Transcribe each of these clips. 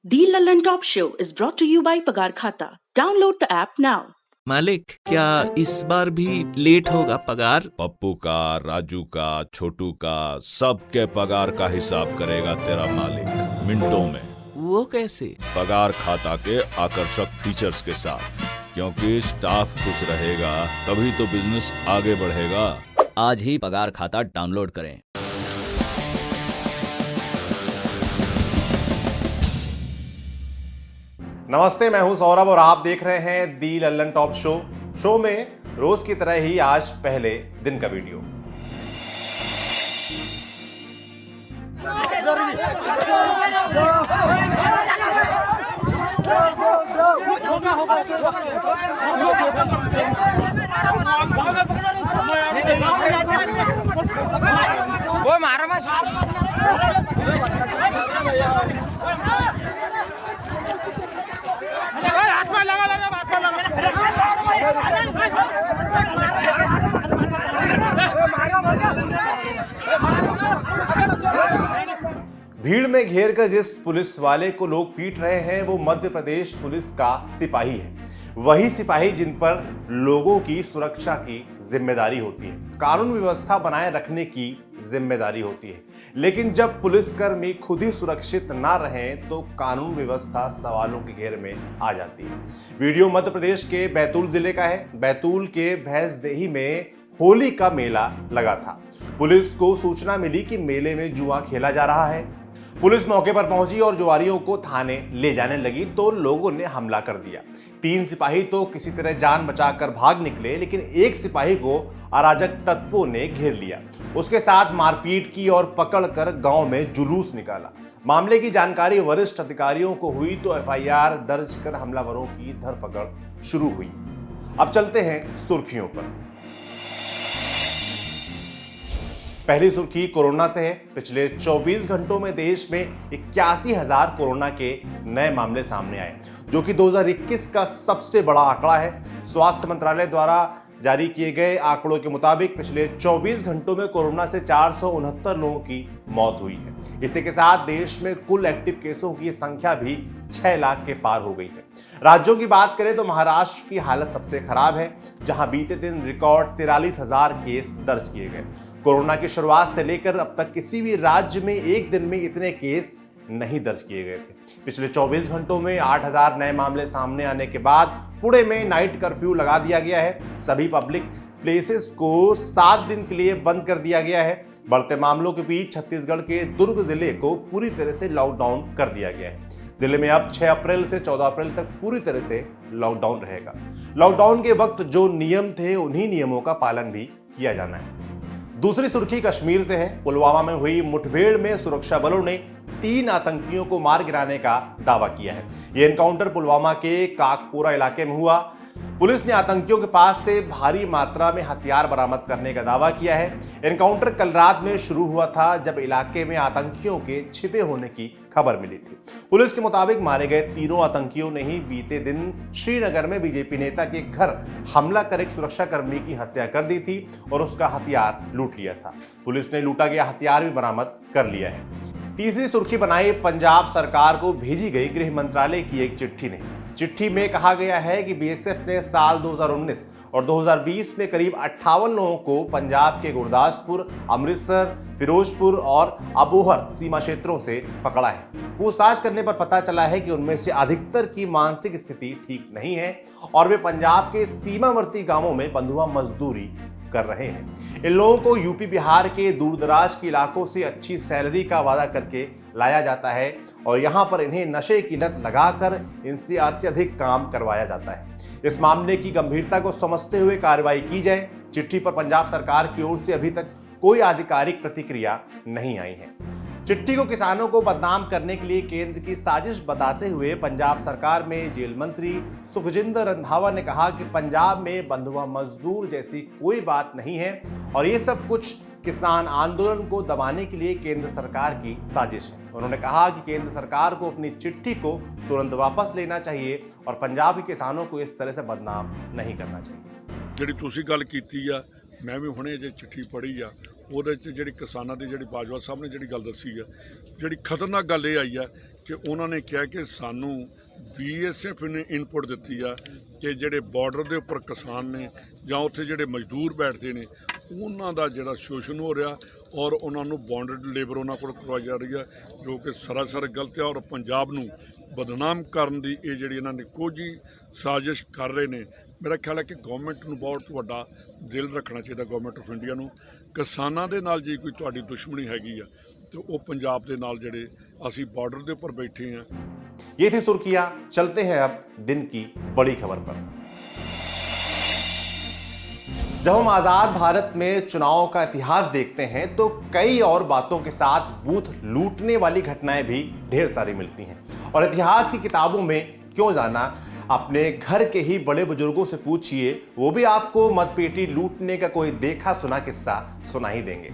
The Lallin Top Show is brought to you by Pagar Khata. Download the app now. मालिक, क्या इस बार भी late होगा पगार? पप्पू का, राजू का, छोटू का, सबके पगार का हिसाब करेगा तेरा मालिक मिनटों में। वो कैसे? पगार खाता के आकर्षक फीचर्स के साथ, क्योंकि स्टाफ खुश रहेगा तभी तो बिजनेस आगे बढ़ेगा। आज ही पगार खाता डाउनलोड करें। नमस्ते, मैं हूं सौरभ और आप देख रहे हैं दी लल्लन टॉप शो में रोज की तरह ही आज पहले दिन का वीडियो। वो मारा मत। भीड़ में घेर कर जिस पुलिस वाले को लोग पीट रहे हैं वो मध्य प्रदेश पुलिस का सिपाही है। वही सिपाही जिन पर लोगों की सुरक्षा की जिम्मेदारी होती है, कानून व्यवस्था बनाए रखने की जिम्मेदारी होती है। लेकिन जब पुलिसकर्मी खुद ही सुरक्षित ना रहें तो कानून व्यवस्था सवालों के घेरे में आ जाती है। वीडियो मध्य प्रदेश के बैतूल जिले का है। बैतूल के भैंसदेही में होली का मेला लगा था। पुलिस को सूचना मिली कि मेले में जुआ खेला जा रहा है। पुलिस मौके पर पहुंची और जुआरियों को थाने ले जाने लगी तो लोगों ने हमला कर दिया। 3 सिपाही तो किसी तरह जान बचाकर भाग निकले, लेकिन एक सिपाही को अराजक तत्वों ने घेर लिया, उसके साथ मारपीट की और पकड़कर गांव में जुलूस निकाला। मामले की जानकारी वरिष्ठ अधिकारियों को हुई तो एफआईआर दर्ज कर हमलावरों की धरपकड़ शुरू हुई। अब चलते हैं सुर्खियों पर। पहली सुर्खी कोरोना से है। पिछले 24 घंटों में देश में 81,000 कोरोना के नए मामले सामने आए, जो कि 2021 का सबसे बड़ा आंकड़ा है। स्वास्थ्य मंत्रालय द्वारा जारी किए गए आंकड़ों के मुताबिक पिछले 24 घंटों में कोरोना से 469 लोगों की मौत हुई है। इसी के साथ देश में कुल एक्टिव केसों की संख्या भी 6 लाख के पार हो गई है। राज्यों की बात करें तो महाराष्ट्र की हालत सबसे खराब है, जहां बीते दिन रिकॉर्ड 43,000 केस दर्ज किए गए। कोरोना की शुरुआत से लेकर अब तक किसी भी राज्य में एक दिन में इतने केस नहीं दर्ज किए गए थे। पिछले 24 घंटों में 8,000 नए मामले सामने आने के बाद पुणे में नाइट कर्फ्यू लगा दिया गया है। सभी पब्लिक प्लेसेस को 7 दिन के लिए बंद कर दिया गया है। बढ़ते मामलों के बीच छत्तीसगढ़ के दुर्ग जिले को पूरी तरह से लॉकडाउन कर दिया गया है। जिले में अब 6 अप्रैल से 14 अप्रैल तक पूरी तरह से लॉकडाउन रहेगा। लॉकडाउन के वक्त जो नियम थे उन्हीं नियमों का पालन भी किया जाना है। दूसरी सुर्खी कश्मीर से है। पुलवामा में हुई मुठभेड़ में सुरक्षा बलों ने 3 आतंकियों को मार गिराने का दावा किया है। यह एनकाउंटर पुलवामा के काकपोरा इलाके में हुआ। पुलिस ने आतंकियों के पास से भारी मात्रा में हथियार बरामद करने का दावा किया है। एनकाउंटर कल रात में शुरू हुआ था, जब इलाके में आतंकियों के छिपे होने की खबर मिली थी। पुलिस के मुताबिक मारे गए तीनों आतंकियों ने ही बीते दिन श्रीनगर में बीजेपी नेता के घर हमला कर एक सुरक्षा कर्मी की हत्या कर दी थी और उसका हथियार लूट लिया था। पुलिस ने लूटा गया हथियार भी बरामद कर लिया है। तीसरी सुर्खी बनाई पंजाब सरकार को भेजी गई गृह मंत्रालय की एक चिट्ठी ने। चिट्ठी में कहा गया है कि बीएसएफ ने साल 2019 और 2020 में करीब 58 लोगों को पंजाब के गुरदासपुर, अमृतसर, फिरोजपुर और अबोहर सीमा क्षेत्रों से पकड़ा है। पूछताछ करने पर पता चला है कि उनमें से अधिकतर की मानसिक स्थिति ठीक नहीं है और वे पंजाब के सीमावर्ती गांवों में बंधुआ मजदूरी कर रहे हैं। इन लोगों को यूपी बिहार के दूरदराज के इलाकों से अच्छी सैलरी का वादा करके लाया जाता है और यहाँ पर इन्हें नशे की लत लगाकर इनसे अत्यधिक काम करवाया जाता है। इस मामले की गंभीरता को समझते हुए कार्रवाई की जाए। चिट्ठी पर पंजाब सरकार की ओर से अभी तक कोई आधिकारिक प्रतिक्रिया नहीं आई है। चिट्ठी को किसानों को बदनाम करने के लिए केंद्र की साजिश बताते हुए पंजाब सरकार में जेल मंत्री सुखजिंदर रंधावा ने कहा कि पंजाब में बंधुआ मजदूर जैसी कोई बात नहीं है और ये सब कुछ किसान आंदोलन को दबाने के लिए केंद्र सरकार की साजिश है। उन्होंने कहा कि केंद्र सरकार को अपनी चिट्ठी को तुरंत वापस लेना चाहिए और पंजाब के किसानों को इस तरह से बदनाम नहीं करना चाहिए। ਜਿਹੜੀ ਤੁਸੀਂ ਗੱਲ ਕੀਤੀ ਆ, ਮੈਂ ਵੀ ਹੁਣੇ ਜੇ ਚਿੱਠੀ ਪੜ੍ਹੀ ਆ, ਉਹਦੇ 'ਚ ਜਿਹੜੀ ਕਿਸਾਨਾਂ ਦੀ ਜਿਹੜੀ ਬਾਜਵਾ ਸਾਹਿਬ ਨੇ ਜਿਹੜੀ ਗੱਲ ਦੱਸੀ ਆ, ਜਿਹੜੀ ਖਤਰਨਾਕ ਗੱਲ ਇਹ ਆਈ ਆ ਕਿ ਉਹਨਾਂ ਨੇ ਕਿਹਾ ਕਿ ਸਾਨੂੰ BSF ਨੇ ਇਨਪੁਟ ਦਿੱਤੀ ਆ ਕਿ ਜਿਹੜੇ ਬਾਰਡਰ ਦੇ ਉੱਪਰ ਕਿਸਾਨ ਨੇ ਜਾਂ ਉੱਥੇ ਜਿਹੜੇ ਮਜ਼ਦੂਰ ਬੈਠਦੇ ਨੇ ਉਹਨਾਂ ਦਾ ਜਿਹੜਾ ਸ਼ੋਸ਼ਣ ਹੋ ਰਿਹਾ ਔਰ ਉਹਨਾਂ ਨੂੰ ਬੌਂਡਡ ਲੇਬਰ ਉਹਨਾਂ ਕੋਲ ਕਰਵਾਈ ਜਾ ਰਹੀ ਹੈ, ਜੋ ਕਿ ਸਰਾਸਰ ਗਲਤ ਹੈ ਔਰ ਪੰਜਾਬ ਨੂੰ ਬਦਨਾਮ ਕਰਨ ਦੀ ਇਹ ਜਿਹੜੀ ਇਹਨਾਂ ਨੇ ਕੋਝੀ ਸਾਜ਼ਿਸ਼ ਕਰ ਰਹੇ ਨੇ। ਮੇਰਾ ਖਿਆਲ ਹੈ ਕਿ ਗਵਰਨਮੈਂਟ ਨੂੰ ਬਹੁਤ ਵੱਡਾ ਦਿਲ ਰੱਖਣਾ ਚਾਹੀਦਾ, ਗਵਰਨਮੈਂਟ ਆਫ ਇੰਡੀਆ ਨੂੰ। ਕਿਸਾਨਾਂ ਦੇ ਨਾਲ ਜੇ ਕੋਈ ਤੁਹਾਡੀ ਦੁਸ਼ਮਣੀ ਹੈਗੀ ਆ तो वो पंजाब के नाल जेडे असी बॉर्डर के ऊपर बैठे हैं। ये थी सुर्खियां। चलते हैं अब दिन की बड़ी खबर पर। जब हम आजाद भारत में चुनाव का इतिहास देखते हैं तो कई और बातों के साथ बूथ लूटने वाली घटनाएं भी ढेर सारी मिलती हैं। और इतिहास की किताबों में क्यों जाना, अपने घर के ही बड़े बुजुर्गों से पूछिए, वो भी आपको मतपेटी लूटने का कोई देखा सुना किस्सा सुना ही देंगे।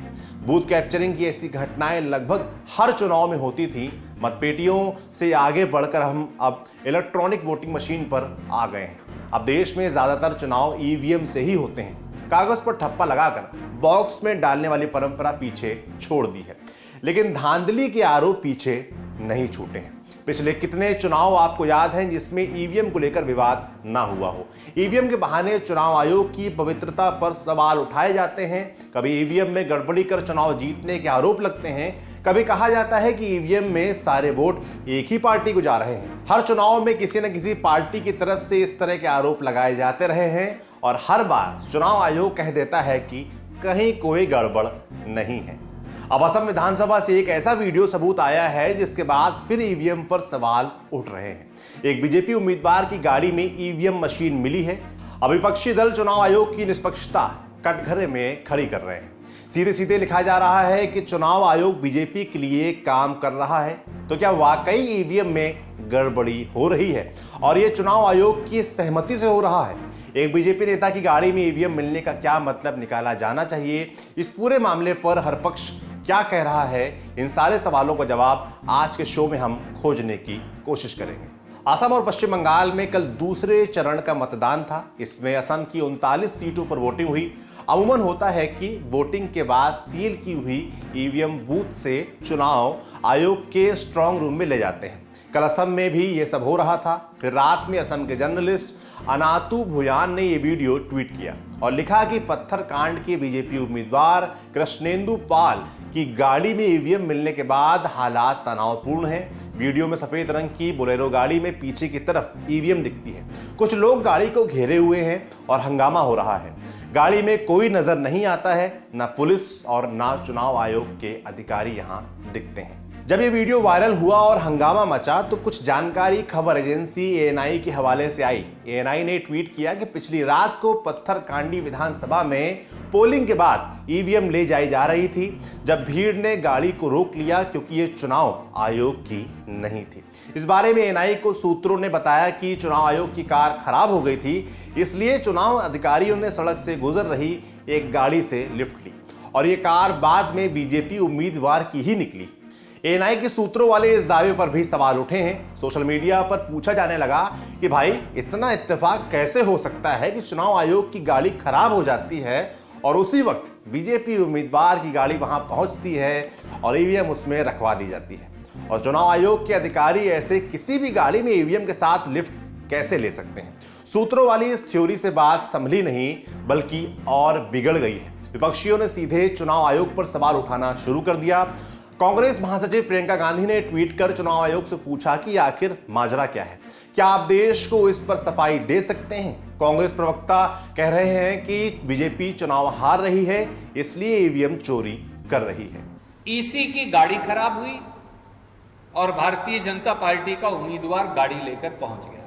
बूथ कैप्चरिंग की ऐसी घटनाएं लगभग हर चुनाव में होती थी। मतपेटियों से आगे बढ़कर हम अब इलेक्ट्रॉनिक वोटिंग मशीन पर आ गए हैं। अब देश में ज्यादातर चुनाव ईवीएम से ही होते हैं। कागज पर ठप्पा लगाकर बॉक्स में डालने वाली परंपरा पीछे छोड़ दी है, लेकिन धांधली के आरोप पीछे नहीं छूटे हैं। पिछले कितने चुनाव आपको याद हैं जिसमें ईवीएम को लेकर विवाद ना हुआ हो। ईवीएम के बहाने चुनाव आयोग की पवित्रता पर सवाल उठाए जाते हैं। कभी ईवीएम में गड़बड़ी कर चुनाव जीतने के आरोप लगते हैं, कभी कहा जाता है कि ईवीएम में सारे वोट एक ही पार्टी को जा रहे हैं। हर चुनाव में किसी न किसी पार्टी की तरफ से इस तरह के आरोप लगाए जाते रहे हैं और हर बार चुनाव आयोग कह देता है कि कहीं कोई गड़बड़ नहीं है। अब असम विधानसभा से एक ऐसा वीडियो सबूत आया है जिसके बाद फिर ईवीएम पर सवाल उठ रहे हैं। एक बीजेपी उम्मीदवार की गाड़ी में ईवीएम मशीन मिली है। अब विपक्षी दल चुनाव आयोग की निष्पक्षता कटघरे में खड़ी कर रहे हैं। सीधे सीधे लिखा जा रहा है कि चुनाव आयोग बीजेपी के लिए काम कर रहा है। तो क्या वाकई ईवीएम में गड़बड़ी हो रही है और यह चुनाव आयोग की सहमति से हो रहा है? एक बीजेपी नेता की गाड़ी में ईवीएम मिलने का क्या मतलब निकाला जाना चाहिए? इस पूरे मामले पर हर पक्ष क्या कह रहा है? इन सारे सवालों का जवाब आज के शो में हम खोजने की कोशिश करेंगे। असम और पश्चिम बंगाल में कल दूसरे चरण का मतदान था। इसमें असम की 39 सीटों पर वोटिंग हुई। अमूमन होता है कि वोटिंग के बाद सील की हुई ईवीएम बूथ से चुनाव आयोग के स्ट्रांग रूम में ले जाते हैं। कल असम में भी ये सब हो रहा था। फिर रात में असम के जर्नलिस्ट अनातु भुयान ने यह वीडियो ट्वीट किया और लिखा कि पत्थर कांड के बीजेपी उम्मीदवार कृष्णेंदु पाल की गाड़ी में ईवीएम मिलने के बाद हालात तनावपूर्ण हैं। वीडियो में सफेद रंग की बोलेरो गाड़ी में पीछे की तरफ ईवीएम दिखती है। कुछ लोग गाड़ी को घेरे हुए हैं और हंगामा हो रहा है। गाड़ी में कोई नजर नहीं आता है, ना पुलिस और ना चुनाव आयोग के अधिकारी यहां दिखते हैं। जब ये वीडियो वायरल हुआ और हंगामा मचा तो कुछ जानकारी खबर एजेंसी एएनआई के हवाले से आई। एएनआई ने ट्वीट किया कि पिछली रात को पत्थरकांडी विधानसभा में पोलिंग के बाद ईवीएम ले जाई जा रही थी, जब भीड़ ने गाड़ी को रोक लिया क्योंकि ये चुनाव आयोग की नहीं थी। इस बारे में एएनआई को सूत्रों ने बताया कि चुनाव आयोग की कार खराब हो गई थी, इसलिए चुनाव अधिकारियों ने सड़क से गुजर रही एक गाड़ी से लिफ्ट ली और ये कार बाद में बीजेपी उम्मीदवार की ही निकली। एएनआई के सूत्रों वाले इस दावे पर भी सवाल उठे हैं। सोशल मीडिया पर पूछा जाने लगा कि भाई इतना इत्तेफाक कैसे हो सकता है कि चुनाव आयोग की गाड़ी खराब हो जाती है और उसी वक्त बीजेपी उम्मीदवार की गाड़ी वहां पहुंचती है और ईवीएम उसमें रखवा दी जाती है, और चुनाव आयोग के अधिकारी ऐसे किसी भी गाड़ी में ईवीएम के साथ लिफ्ट कैसे ले सकते हैं? सूत्रों वाली इस थ्योरी से बात संभली नहीं बल्कि और बिगड़ गई है। विपक्षियों ने सीधे चुनाव आयोग पर सवाल उठाना शुरू कर दिया। कांग्रेस महासचिव प्रियंका गांधी ने ट्वीट कर चुनाव आयोग से पूछा कि आखिर माजरा क्या है, क्या आप देश को इस पर सफाई दे सकते हैं? कांग्रेस प्रवक्ता कह रहे हैं कि बीजेपी चुनाव हार रही है, इसलिए ईवीएम चोरी कर रही है। ईसी की गाड़ी खराब हुई और भारतीय जनता पार्टी का उम्मीदवार गाड़ी लेकर पहुंच गया।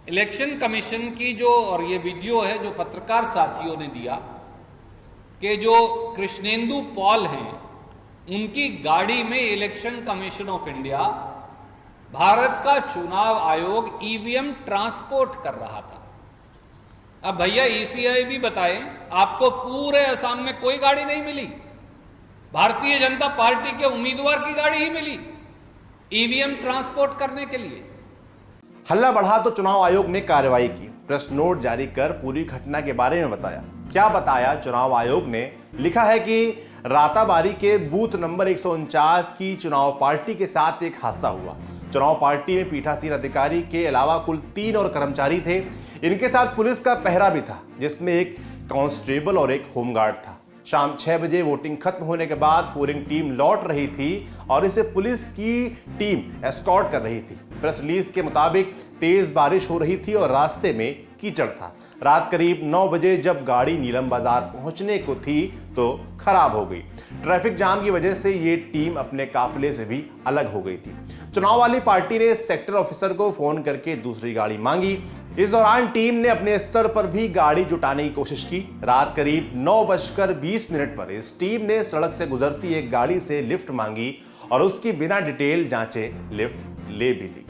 इलेक्शन कमीशन की जो और ये वीडियो है जो पत्रकार साथियों ने दिया कि जो कृष्णेंदु पॉल हैं उनकी गाड़ी में election commission of India, Bharat का चुनाव आयोग ईवीएम ट्रांसपोर्ट कर रहा था। अब भैया ईसीआई भी बताएं, आपको पूरे असम में कोई गाड़ी नहीं मिली, भारतीय जनता पार्टी के उम्मीदवार की गाड़ी ही मिली ईवीएम ट्रांसपोर्ट करने के लिए। हल्ला बढ़ा तो चुनाव आयोग ने कार्रवाई की, प्रेस नोट जारी कर पूरी घटना के बारे में बताया। क्या बताया चुनाव आयोग ने? लिखा है कि राताबारी के बूथ नंबर 149 की चुनाव पार्टी के साथ एक हादसा हुआ। चुनाव पार्टी में पीठासीन अधिकारी के अलावा कुल 3 और कर्मचारी थे। इनके साथ पुलिस का पहरा भी था, जिसमें एक कांस्टेबल और एक होमगार्ड था। शाम 6 बजे वोटिंग खत्म होने के बाद पोलिंग टीम लौट रही थी और इसे पुलिस की टीम एस्कॉर्ट कर रही थी। प्रेस रिलीज के मुताबिक तेज बारिश हो रही थी और रास्ते में कीचड़ था। रात करीब 9 बजे जब गाड़ी नीलम बाजार पहुंचने को थी तो खराब हो गई। ट्रैफिक जाम की वजह से ये टीम अपने काफिले से भी अलग हो गई थी। चुनाव वाली पार्टी ने सेक्टर ऑफिसर को फोन करके दूसरी गाड़ी मांगी। इस दौरान टीम ने अपने स्तर पर भी गाड़ी जुटाने की कोशिश की। रात करीब 9:20 पर इस टीम ने सड़क से गुजरती एक गाड़ी से लिफ्ट मांगी और उसकी बिना डिटेल जांचे लिफ्ट ले भी ली।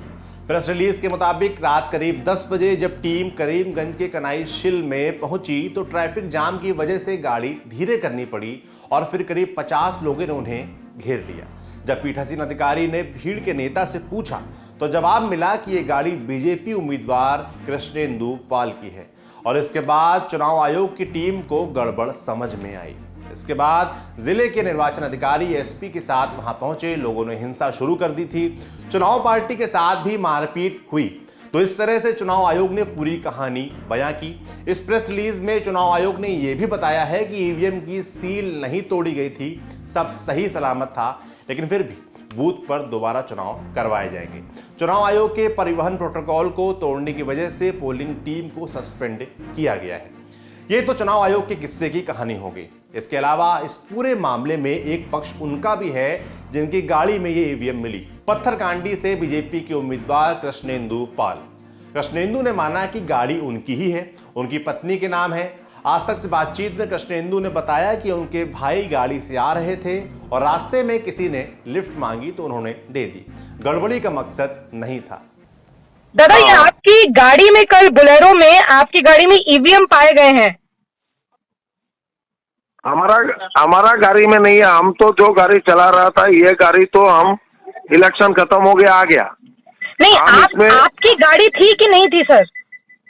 प्रेस रिलीज के मुताबिक रात करीब 10 बजे जब टीम करीमगंज के कनाई शिल में पहुंची तो ट्रैफिक जाम की वजह से गाड़ी धीरे करनी पड़ी और फिर करीब 50 लोगों ने उन्हें घेर लिया। जब पीठासीन अधिकारी ने भीड़ के नेता से पूछा तो जवाब मिला कि यह गाड़ी बीजेपी उम्मीदवार कृष्णेंदु पाल की है और इसके बाद चुनाव आयोग की टीम को गड़बड़ समझ में आई। इसके बाद जिले के निर्वाचन अधिकारी एसपी के साथ वहां पहुंचे। लोगों ने हिंसा शुरू कर दी थी। चुनाव पार्टी के साथ भी मारपीट हुई। तो इस तरह से चुनाव आयोग ने पूरी कहानी बयां की। इस प्रेस रिलीज में चुनाव आयोग ने यह भी बताया है कि ईवीएम की सील नहीं तोड़ी गई थी, सब सही सलामत था, लेकिन फिर भी बूथ पर दोबारा चुनाव करवाए जाएंगे। चुनाव आयोग के परिवहन प्रोटोकॉल को तोड़ने की वजह से पोलिंग टीम को सस्पेंड किया गया है। ये तो चुनाव आयोग के किस्से की कहानी हो गई। इसके अलावा इस पूरे मामले में एक पक्ष उनका भी है जिनकी गाड़ी में ये ईवीएम मिली। पत्थरकांडी से बीजेपी के उम्मीदवार कृष्णेंदु पाल। कृष्णेंदु ने माना कि गाड़ी उनकी ही है, उनकी पत्नी के नाम है। आज तक से बातचीत में कृष्णेंदु ने बताया कि उनके भाई गाड़ी से आ रहे थे और रास्ते में किसी ने लिफ्ट मांगी तो उन्होंने दे दी। गड़बड़ी का मकसद नहीं था। दादा, ये आपकी गाड़ी में, कल बोलेरो में आपकी गाड़ी में ईवीएम पाए गए हैं? हमारा गाड़ी में नहीं है। हम तो जो गाड़ी चला रहा था, ये गाड़ी तो हम इलेक्शन खत्म हो गया आ गया। नहीं, आपकी गाड़ी थी कि नहीं थी सर?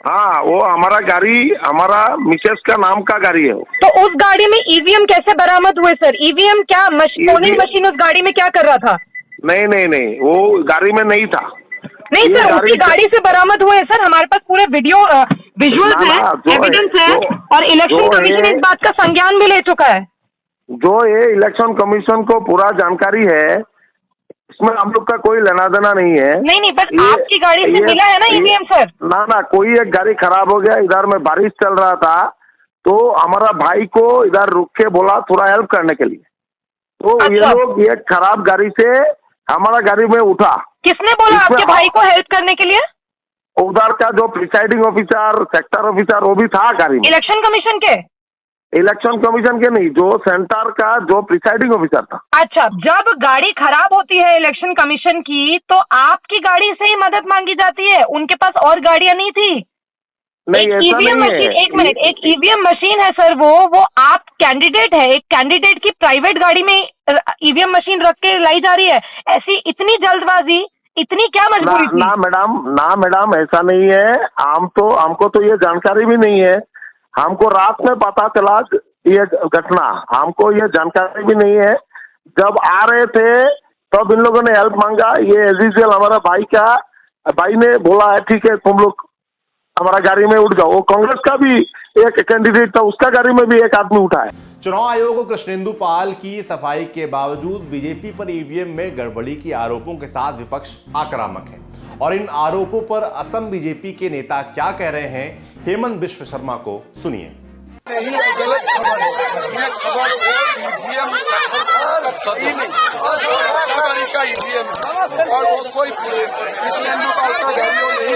हाँ, वो हमारा गाड़ी, हमारा मिसेस का नाम का गाड़ी है। तो उस गाड़ी में ईवीएम कैसे बरामद हुए सर? ईवीएम क्या पोलिंग मशीन उस गाड़ी में क्या कर रहा था? नहीं, वो गाड़ी में नहीं था। नहीं सर, उसकी गाड़ी से बरामद हुए सर। हमारे पास पूरे वीडियो विजुअल्स है, एविडेंस है और इलेक्शन कमीशन इस बात का संज्ञान भी ले चुका है। जो ये इलेक्शन कमीशन को पूरा जानकारी है, इसमें हम लोग का कोई लेना देना नहीं है। नहीं, बट आपकी गाड़ी से मिला है ना ईवीएम सर? ना, कोई एक गाड़ी खराब हो गया। इधर में बारिश चल रहा था तो हमारा भाई को इधर रुक के बोला थोड़ा हेल्प करने के लिए, तो ये लोग ये खराब गाड़ी से हमारा गाड़ी में उठा। किसने बोला आपके भाई को हेल्प करने के लिए? उधर का जो प्रिसाइडिंग ऑफिसर, सेक्टर ऑफिसर, वो भी था गाड़ी में। इलेक्शन कमीशन के? इलेक्शन कमीशन के नहीं, जो सेंटर का जो प्रिसाइडिंग ऑफिसर था। अच्छा, जब गाड़ी खराब होती है इलेक्शन कमीशन की तो आपकी गाड़ी से ही मदद मांगी जाती है? उनके पास और गाड़ियां नहीं थी? नहीं, ऐसा नहीं मशीन, एक मिनट, एक ईवीएम मशीन है सर, वो आप कैंडिडेट है, एक कैंडिडेट की प्राइवेट गाड़ी में ईवीएम मशीन रख के लाई जा रही है। ऐसी इतनी जल्दबाजी, इतनी क्या मजबूरी थी? ना मैडम, ऐसा नहीं है। हमको तो ये जानकारी भी नहीं है। हमको रात में पता चला ये घटना, हमको ये जानकारी भी नहीं है। जब आ रहे थे तब इन लोगों ने हेल्प मांगा। ये एज यूजुअल हमारा भाई ने बोला है ठीक है तुम लोग हमारा गाड़ी में उठ जाओ। वो कांग्रेस का भी एक कैंडिडेट था, उसका गाड़ी में भी एक आदमी उठा है। चुनाव आयोग को कृष्णेंदु पाल की सफाई के बावजूद बीजेपी पर ईवीएम में गड़बड़ी के आरोपों के साथ विपक्ष आक्रामक है और इन आरोपों पर असम बीजेपी के नेता क्या कह रहे हैं, हेमंत बिश्व शर्मा को सुनिए। गलत खबर है, ये खबर ईवीएम सही नहीं, का ईवीएम और वो कोई कृष्णेंदु पाल का नहीं।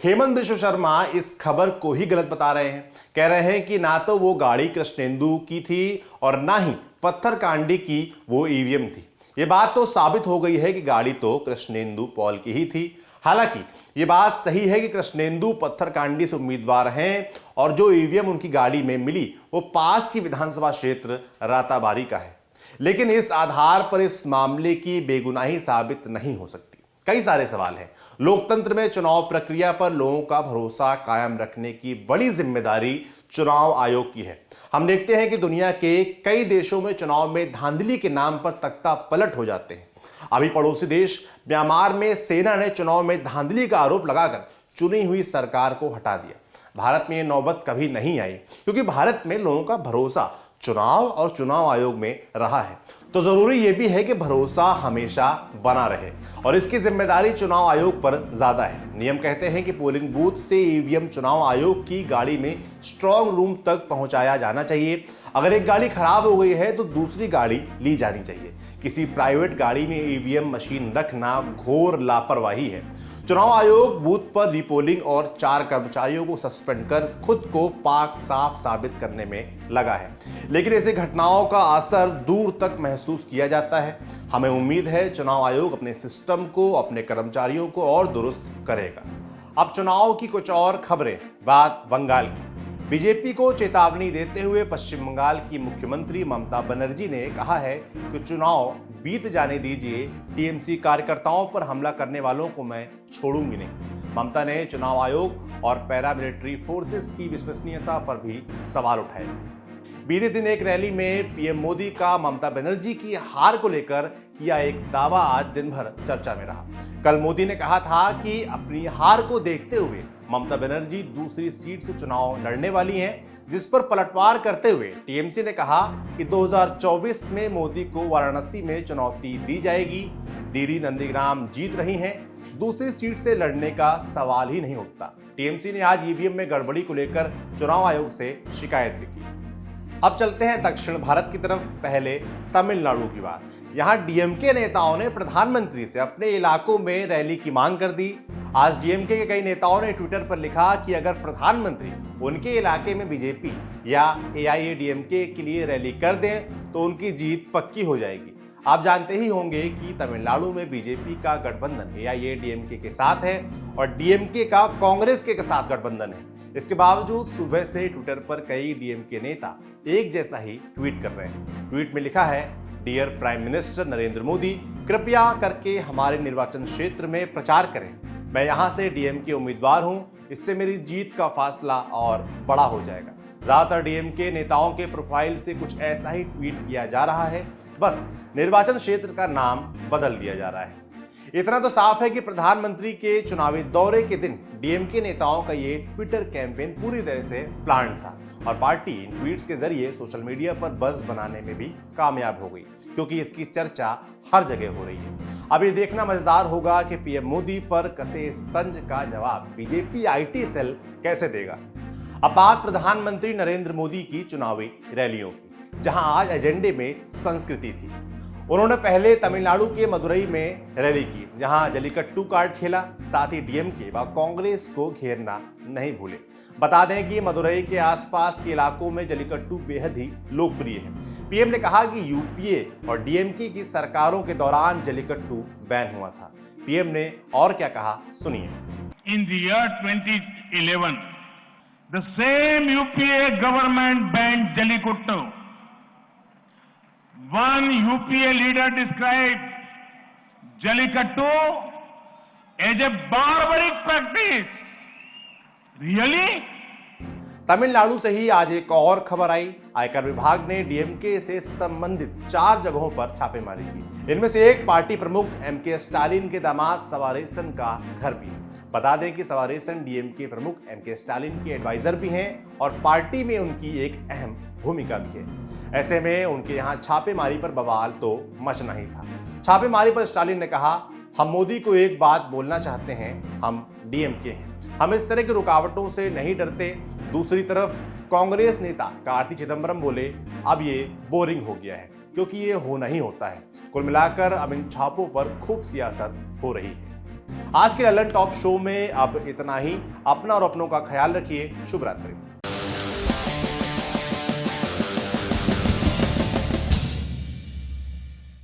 हेमंत बिश्व शर्मा इस खबर को ही गलत बता रहे हैं। कह रहे हैं कि ना तो वो गाड़ी कृष्णेंदु की थी और ना ही पत्थरकांडी की वो ईवीएम थी। ये बात तो साबित हो गई है कि गाड़ी तो कृष्णेंदु पॉल की ही थी। हालांकि ये बात सही है कि कृष्णेंदु पत्थरकांडी से उम्मीदवार हैं और जो ईवीएम उनकी गाड़ी में मिली वो पास की विधानसभा क्षेत्र राताबारी का है, लेकिन इस आधार पर इस मामले की बेगुनाही साबित नहीं हो सकती। कई सारे सवाल हैं। लोकतंत्र में चुनाव प्रक्रिया पर लोगों का भरोसा कायम रखने की बड़ी जिम्मेदारी चुनाव आयोग की है। हम देखते हैं कि दुनिया के कई देशों में चुनाव में धांधली के नाम पर तख्ता पलट हो जाते हैं। अभी पड़ोसी देश म्यांमार में सेना ने चुनाव में धांधली का आरोप लगाकर चुनी हुई सरकार को हटा दिया। भारत में यह नौबत कभी नहीं आई क्योंकि भारत में लोगों का भरोसा चुनाव और चुनाव आयोग में रहा है। तो जरूरी यह भी है कि भरोसा हमेशा बना रहे और इसकी जिम्मेदारी चुनाव आयोग पर ज्यादा है। नियम कहते हैं कि पोलिंग बूथ से ईवीएम चुनाव आयोग की गाड़ी में स्ट्रांग रूम तक पहुंचाया जाना चाहिए। अगर एक गाड़ी खराब हो गई है तो दूसरी गाड़ी ली जानी चाहिए। किसी प्राइवेट गाड़ी में ईवीएम मशीन रखना घोर लापरवाही है। चुनाव आयोग बूथ पर रिपोलिंग और 4 कर्मचारियों को सस्पेंड कर खुद को पाक साफ साबित करने में लगा है, लेकिन ऐसी घटनाओं का असर दूर तक महसूस किया जाता है। हमें उम्मीद है चुनाव आयोग अपने सिस्टम को, अपने कर्मचारियों को और दुरुस्त करेगा। अब चुनाव की कुछ और खबरें। बात बंगाल की। बीजेपी को चेतावनी देते हुए पश्चिम बंगाल की मुख्यमंत्री ममता बनर्जी ने कहा है कि चुनाव बीत जाने दीजिए, टीएमसी कार्यकर्ताओं पर हमला करने वालों को मैं छोड़ूंगी नहीं। ममता ने चुनाव आयोग और पैरामिलिट्री फोर्सेस की विश्वसनीयता पर भी सवाल उठाए। बीते दिन एक रैली में पीएम मोदी का ममता बनर्जी की हार को लेकर किया एक दावा आज दिन भर चर्चा में रहा। कल मोदी ने कहा था कि अपनी हार को देखते हुए ममता बनर्जी दूसरी सीट से चुनाव लड़ने वाली हैं, जिस पर पलटवार करते हुए टीएमसी ने कहा कि 2024 में मोदी को वाराणसी में चुनौती दी जाएगी। दीदी नंदीग्राम जीत रही हैं, दूसरी सीट से लड़ने का सवाल ही नहीं उठता। टीएमसी ने आज ईवीएम में गड़बड़ी को लेकर चुनाव आयोग से शिकायत भी की। अब चलते हैं दक्षिण भारत की तरफ। पहले तमिलनाडु की बात। यहां डीएमके नेताओं ने प्रधानमंत्री से अपने इलाकों में रैली की मांग कर दी। आज डीएमके के कई नेताओं ने ट्विटर पर लिखा कि अगर प्रधानमंत्री उनके इलाके में बीजेपी या एआईएडीएमके के लिए रैली कर दें तो उनकी जीत पक्की हो जाएगी। आप जानते ही होंगे कि तमिलनाडु में बीजेपी का गठबंधन एआईएडीएमके के साथ है और डीएमके का कांग्रेस के साथ गठबंधन है। इसके बावजूद सुबह से ट्विटर पर कई डीएमके नेता एक जैसा ही ट्वीट कर रहे हैं। ट्वीट में लिखा है, dear prime minister Narendra Modi, कृपया करके हमारे निर्वाचन क्षेत्र में प्रचार करें। मैं यहां से डीएमके उम्मीदवार हूं, इससे मेरी जीत का फासला और बड़ा हो जाएगा। ज्यादातर डीएमके नेताओं के प्रोफाइल से कुछ ऐसा ही ट्वीट किया जा रहा है, बस निर्वाचन क्षेत्र का नाम बदल दिया जा रहा है। इतना तो साफ है कि प्रधानमंत्री के चुनावी दौरे के दिन डीएमके नेताओं का ये ट्विटर कैंपेन पूरी तरह से प्लान था और पार्टी इन ट्वीट्स के जरिए सोशल मीडिया पर बज़ बनाने में भी कामयाब हो गई, क्योंकि इसकी चर्चा हर जगह हो रही है। अब ये देखना मजेदार होगा कि पीएम मोदी पर कसे इस तंज का जवाब बीजेपी आईटी सेल कैसे देगा। अब बात प्रधानमंत्री नरेंद्र मोदी की चुनावी रैलियों की, जहां आज एजेंडे में संस्कृति थी। उन्होंने पहले तमिलनाडु के मदुरई में रैली की, जहां जल्लीकट्टू कार्ड खेला। साथ ही डीएमके व कांग्रेस को घेरना नहीं भूले। बता दें कि मदुरई के आसपास के इलाकों में जल्लीकट्टू बेहद ही लोकप्रिय है। पीएम ने कहा कि यूपीए और डीएमके की सरकारों के दौरान जल्लीकट्टू बैन हुआ था। पीएम ने और क्या कहा, सुनिए। In the year 2011 the same UPA government band jallikattu. One UPA leader described Jallikattu as a barbaric practice. Really? Tamil Nadu से ही आज एक और खबर आई। आयकर विभाग ने डीएमके से संबंधित 4 जगहों पर छापेमारी की। इनमें से एक पार्टी प्रमुख एमके स्टालिन के दामाद सवारेसन का घर भी है। बता दें कि सवारेसन डीएमके प्रमुख एमके स्टालिन के एडवाइजर भी हैं और पार्टी में उनकी एक अहम भूमिका भी है। ऐसे में उनके यहाँ छापेमारी पर बवाल तो मचना ही था। छापेमारी पर स्टालिन ने कहा, हम मोदी को एक बात बोलना चाहते हैं, हम डीएमके हैं, हम इस तरह की रुकावटों से नहीं डरते। दूसरी तरफ कांग्रेस नेता कार्ति चिदंबरम बोले, अब ये बोरिंग हो गया है, क्योंकि ये होना ही होता है। कुल मिलाकर अब इन छापों पर खूब सियासत हो रही है। आज के ललन टॉप शो में अब इतना ही। अपना और अपनों का ख्याल रखिए। शुभ रात्रि।